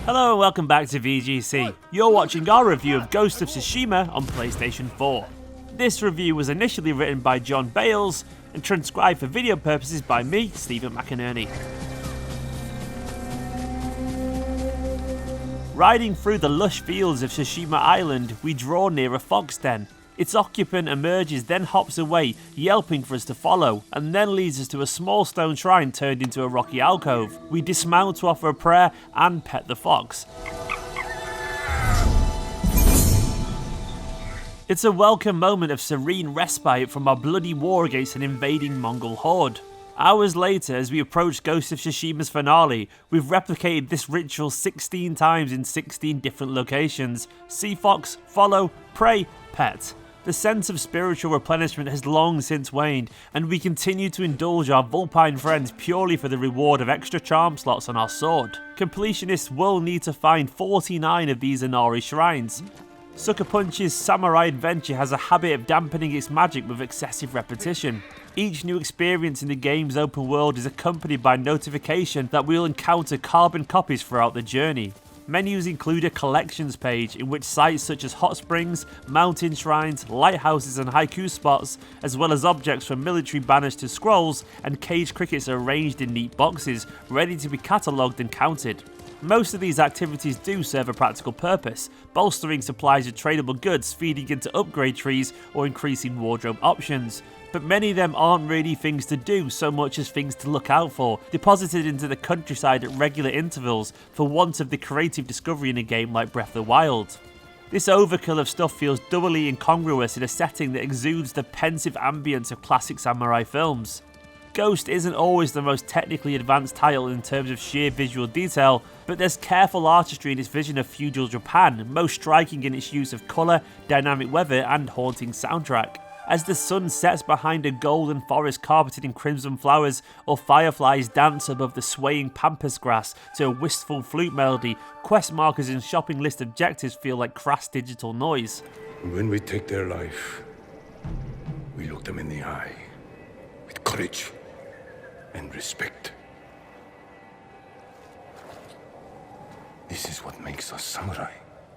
Hello and welcome back to VGC. You're watching our review of Ghost of Tsushima on PlayStation 4. This review was initially written by Jon Bailes and transcribed for video purposes by me, Steven McInerney. Riding through the lush fields of Tsushima Island, we draw near a fox den. Its occupant emerges, then hops away, yelping for us to follow, and then leads us to a small stone shrine turned into a rocky alcove. We dismount to offer a prayer and pet the fox. It's a welcome moment of serene respite from our bloody war against an invading Mongol horde. Hours later, as we approach Ghost of Tsushima's finale, we've replicated this ritual 16 times in 16 different locations. See fox, follow, pray, pet. The sense of spiritual replenishment has long since waned, and we continue to indulge our vulpine friends purely for the reward of extra charm slots on our sword. Completionists will need to find 49 of these Inari shrines. Sucker Punch's samurai adventure has a habit of dampening its magic with excessive repetition. Each new experience in the game's open world is accompanied by notification that we'll encounter carbon copies throughout the journey. Menus include a collections page in which sites such as hot springs, mountain shrines, lighthouses and haiku spots, as well as objects from military banners to scrolls and caged crickets are arranged in neat boxes, ready to be catalogued and counted. Most of these activities do serve a practical purpose, bolstering supplies of tradable goods, feeding into upgrade trees or increasing wardrobe options. But many of them aren't really things to do so much as things to look out for, deposited into the countryside at regular intervals for want of the creative discovery in a game like Breath of the Wild. This overkill of stuff feels doubly incongruous in a setting that exudes the pensive ambience of classic samurai films. Ghost isn't always the most technically advanced title in terms of sheer visual detail, but there's careful artistry in its vision of feudal Japan, most striking in its use of colour, dynamic weather and haunting soundtrack. As the sun sets behind a golden forest carpeted in crimson flowers, or fireflies dance above the swaying pampas grass to a wistful flute melody, quest markers and shopping list objectives feel like crass digital noise. When we take their life, we look them in the eye with courage and respect. This is what makes us samurai.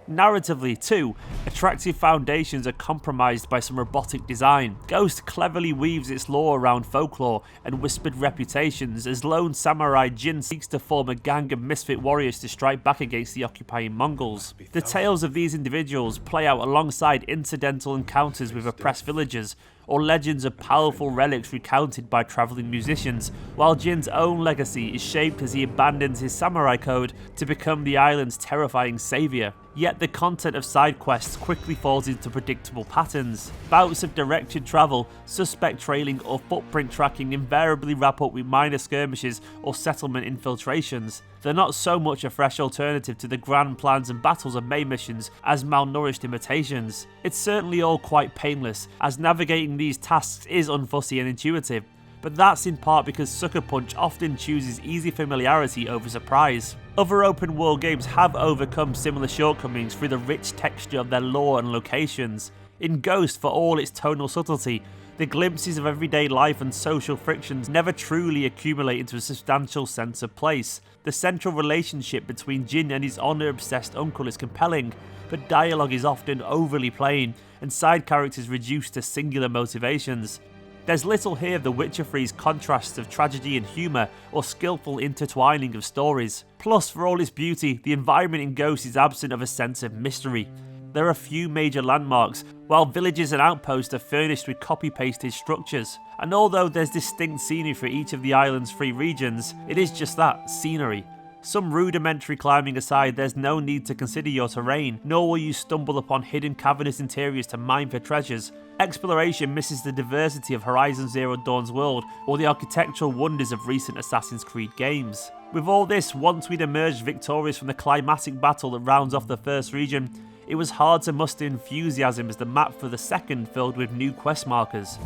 Narratively, too, attractive foundations are compromised by some robotic design. Ghost cleverly weaves its lore around folklore and whispered reputations as lone samurai Jin seeks to form a gang of misfit warriors to strike back against the occupying Mongols. The tales of these individuals play out alongside incidental encounters with oppressed villagers, or legends of powerful relics recounted by travelling musicians, while Jin's own legacy is shaped as he abandons his samurai code to become the island's terrifying saviour. Yet the content of side quests quickly falls into predictable patterns. Bouts of directed travel, suspect trailing or footprint tracking invariably wrap up with minor skirmishes or settlement infiltrations. They're not so much a fresh alternative to the grand plans and battles of main missions as malnourished imitations. It's certainly all quite painless, as navigating these tasks is unfussy and intuitive, but that's in part because Sucker Punch often chooses easy familiarity over surprise. Other open world games have overcome similar shortcomings through the rich texture of their lore and locations. In Ghost, for all its tonal subtlety, the glimpses of everyday life and social frictions never truly accumulate into a substantial sense of place. The central relationship between Jin and his honour-obsessed uncle is compelling, but dialogue is often overly plain, and side characters reduced to singular motivations. There's little here of the Witcher 3's contrasts of tragedy and humour, or skillful intertwining of stories. Plus, for all its beauty, the environment in Ghost is absent of a sense of mystery. There are few major landmarks, while villages and outposts are furnished with copy-pasted structures. And although there's distinct scenery for each of the island's 3 regions, it is just that, scenery. Some rudimentary climbing aside, there's no need to consider your terrain, nor will you stumble upon hidden cavernous interiors to mine for treasures. Exploration misses the diversity of Horizon Zero Dawn's world, or the architectural wonders of recent Assassin's Creed games. With all this, once we'd emerged victorious from the climatic battle that rounds off the first region, it was hard to muster enthusiasm as the map for the second filled with new quest markers.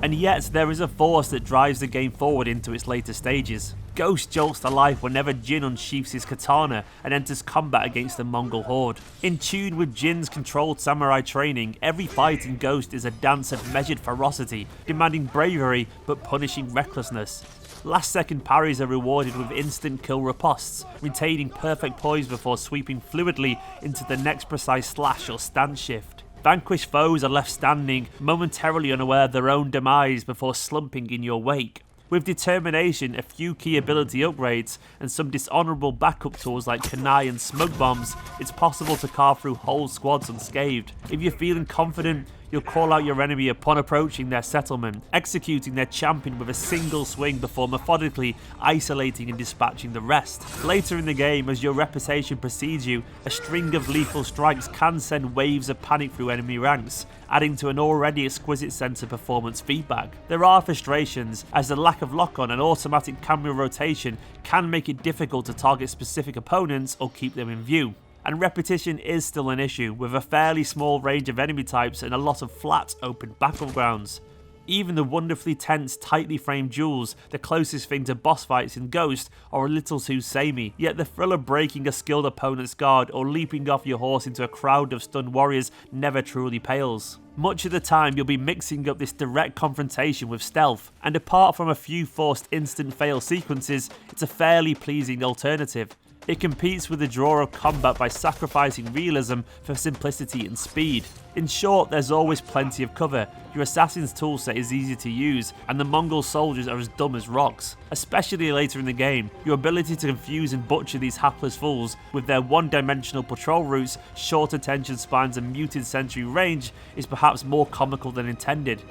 And yet there is a force that drives the game forward into its later stages. Ghost jolts to life whenever Jin unsheaths his katana and enters combat against the Mongol horde. In tune with Jin's controlled samurai training, every fight in Ghost is a dance of measured ferocity, demanding bravery but punishing recklessness. Last second parries are rewarded with instant kill ripostes, retaining perfect poise before sweeping fluidly into the next precise slash or stance shift. Vanquished foes are left standing, momentarily unaware of their own demise before slumping in your wake. With determination, a few key ability upgrades, and some dishonourable backup tools like kunai and smoke bombs, it's possible to carve through whole squads unscathed. If you're feeling confident, you'll call out your enemy upon approaching their settlement, executing their champion with a single swing before methodically isolating and dispatching the rest. Later in the game, as your reputation precedes you, a string of lethal strikes can send waves of panic through enemy ranks, adding to an already exquisite sense of performance feedback. There are frustrations, as the lack of lock-on and automatic camera rotation can make it difficult to target specific opponents or keep them in view. And repetition is still an issue, with a fairly small range of enemy types and a lot of flat, open battlegrounds. Even the wonderfully tense, tightly framed duels, the closest thing to boss fights in Ghost, are a little too samey, yet the thrill of breaking a skilled opponent's guard or leaping off your horse into a crowd of stunned warriors never truly pales. Much of the time you'll be mixing up this direct confrontation with stealth, and apart from a few forced instant fail sequences, it's a fairly pleasing alternative. It competes with the draw of combat by sacrificing realism for simplicity and speed. In short, there's always plenty of cover, your assassin's toolset is easy to use, and the Mongol soldiers are as dumb as rocks. Especially later in the game, your ability to confuse and butcher these hapless fools with their one-dimensional patrol routes, short attention spans and muted sentry range is perhaps more comical than intended.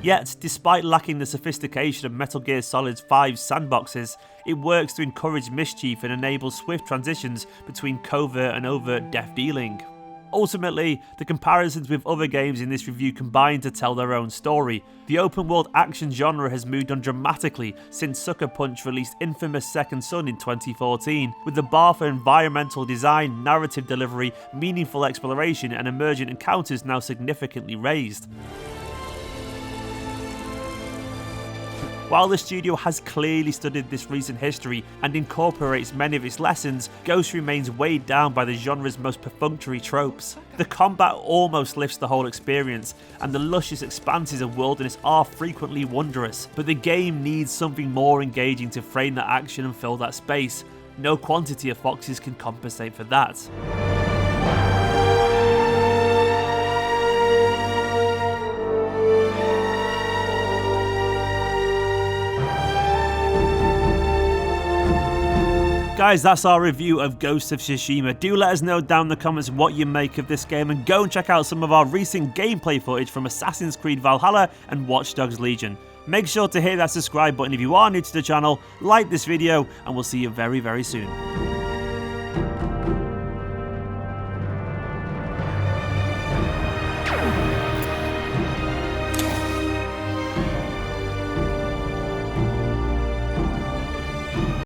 Yet, despite lacking the sophistication of Metal Gear Solid 5's sandboxes, it works to encourage mischief and enable swift transitions between covert and overt death dealing. Ultimately, the comparisons with other games in this review combine to tell their own story. The open world action genre has moved on dramatically since Sucker Punch released infamous Second Son in 2014, with the bar for environmental design, narrative delivery, meaningful exploration and emergent encounters now significantly raised. While the studio has clearly studied this recent history and incorporates many of its lessons, Ghost remains weighed down by the genre's most perfunctory tropes. The combat almost lifts the whole experience, and the luscious expanses of wilderness are frequently wondrous, but the game needs something more engaging to frame that action and fill that space. No quantity of foxes can compensate for that. Guys, that's our review of Ghost of Tsushima. Do let us know down in the comments what you make of this game, and go and check out some of our recent gameplay footage from Assassin's Creed Valhalla and Watch Dogs Legion. Make sure to hit that subscribe button if you are new to the channel, like this video, and we'll see you very, very soon.